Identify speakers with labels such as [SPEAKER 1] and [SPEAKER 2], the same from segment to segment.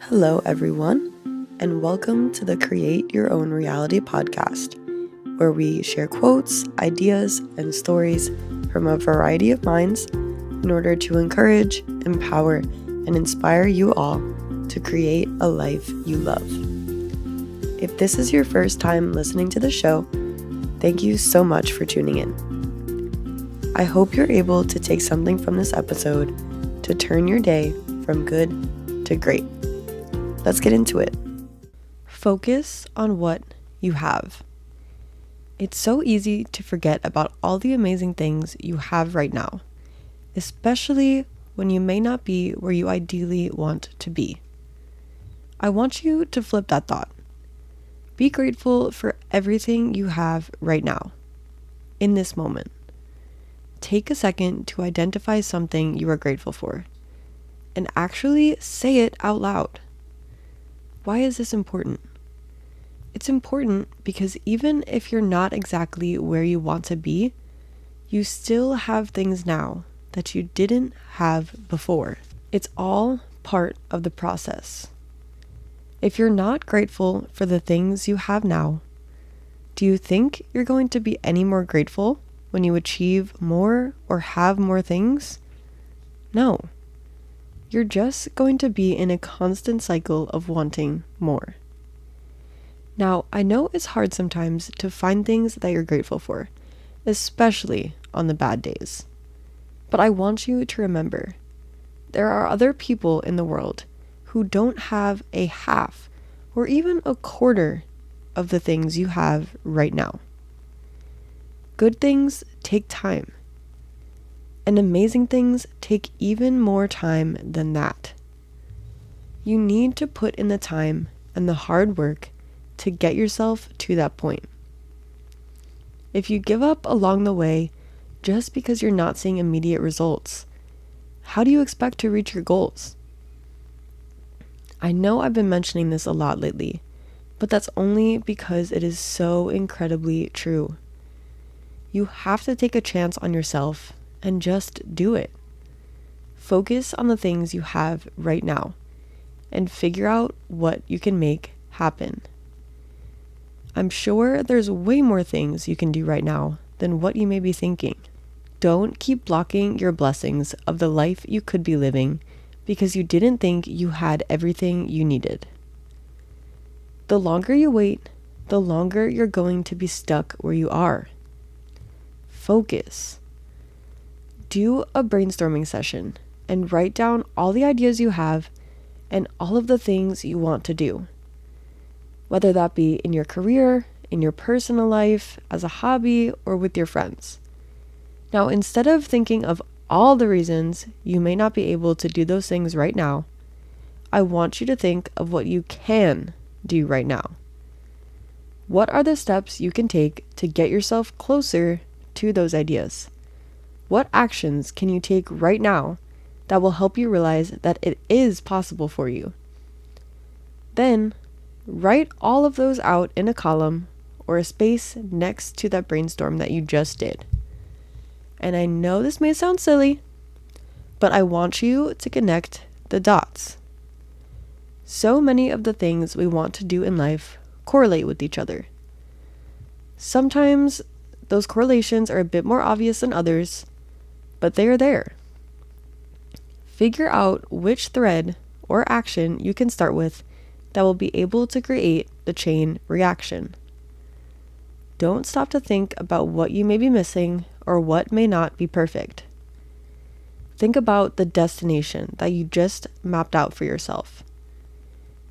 [SPEAKER 1] Hello, everyone, and welcome to the Create Your Own Reality podcast, where we share quotes, ideas, and stories from a variety of minds in order to encourage, empower, and inspire you all to create a life you love. If this is your first time listening to the show, thank you so much for tuning in. I hope you're able to take something from this episode to turn your day from good to great. Let's get into it. Focus on what you have. It's so easy to forget about all the amazing things you have right now, especially when you may not be where you ideally want to be. I want you to flip that thought. Be grateful for everything you have right now, in this moment. Take a second to identify something you are grateful for, and actually say it out loud. Why is this important? It's important because even if you're not exactly where you want to be, you still have things now that you didn't have before. It's all part of the process. If you're not grateful for the things you have now, do you think you're going to be any more grateful when you achieve more or have more things? No. You're just going to be in a constant cycle of wanting more. Now, I know it's hard sometimes to find things that you're grateful for, especially on the bad days. But I want you to remember, there are other people in the world who don't have a half or even a quarter of the things you have right now. Good things take time. And amazing things take even more time than that. You need to put in the time and the hard work to get yourself to that point. If you give up along the way just because you're not seeing immediate results, how do you expect to reach your goals? I know I've been mentioning this a lot lately, but that's only because it is so incredibly true. You have to take a chance on yourself and just do it. Focus on the things you have right now and figure out what you can make happen. I'm sure there's way more things you can do right now than what you may be thinking. Don't keep blocking your blessings of the life you could be living because you didn't think you had everything you needed. The longer you wait, the longer you're going to be stuck where you are. Focus. Do a brainstorming session and write down all the ideas you have and all of the things you want to do. Whether that be in your career, in your personal life, as a hobby, or with your friends. Now, instead of thinking of all the reasons you may not be able to do those things right now, I want you to think of what you can do right now. What are the steps you can take to get yourself closer to those ideas? What actions can you take right now that will help you realize that it is possible for you? Then, write all of those out in a column or a space next to that brainstorm that you just did. And I know this may sound silly, but I want you to connect the dots. So many of the things we want to do in life correlate with each other. Sometimes those correlations are a bit more obvious than others, but they are there. Figure out which thread or action you can start with that will be able to create the chain reaction. Don't stop to think about what you may be missing or what may not be perfect. Think about the destination that you just mapped out for yourself.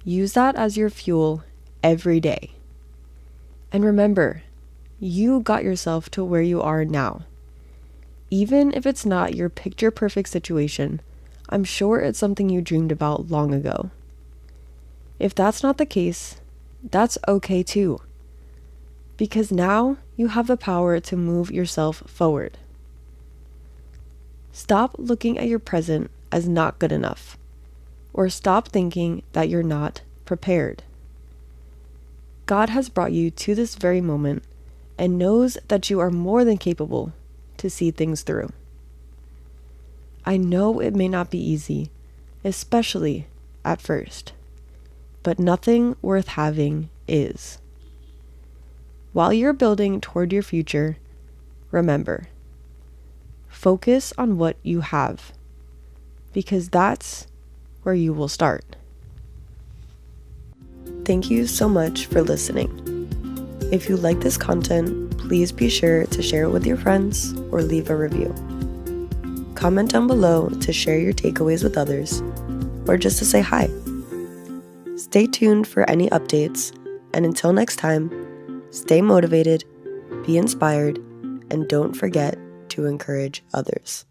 [SPEAKER 1] Use that as your fuel every day. And remember, you got yourself to where you are now. Even if it's not your picture-perfect situation, I'm sure it's something you dreamed about long ago. If that's not the case, that's okay too. Because now you have the power to move yourself forward. Stop looking at your present as not good enough, or stop thinking that you're not prepared. God has brought you to this very moment and knows that you are more than capable to see things through. I know it may not be easy, especially at first. but nothing worth having is. While you're building toward your future, remember, focus on what you have, because that's where you will start. Thank you so much for listening. If you like this content, please be sure to share it with your friends or leave a review. Comment down below to share your takeaways with others, or just to say hi. Stay tuned for any updates, and until next time, stay motivated, be inspired, and don't forget to encourage others.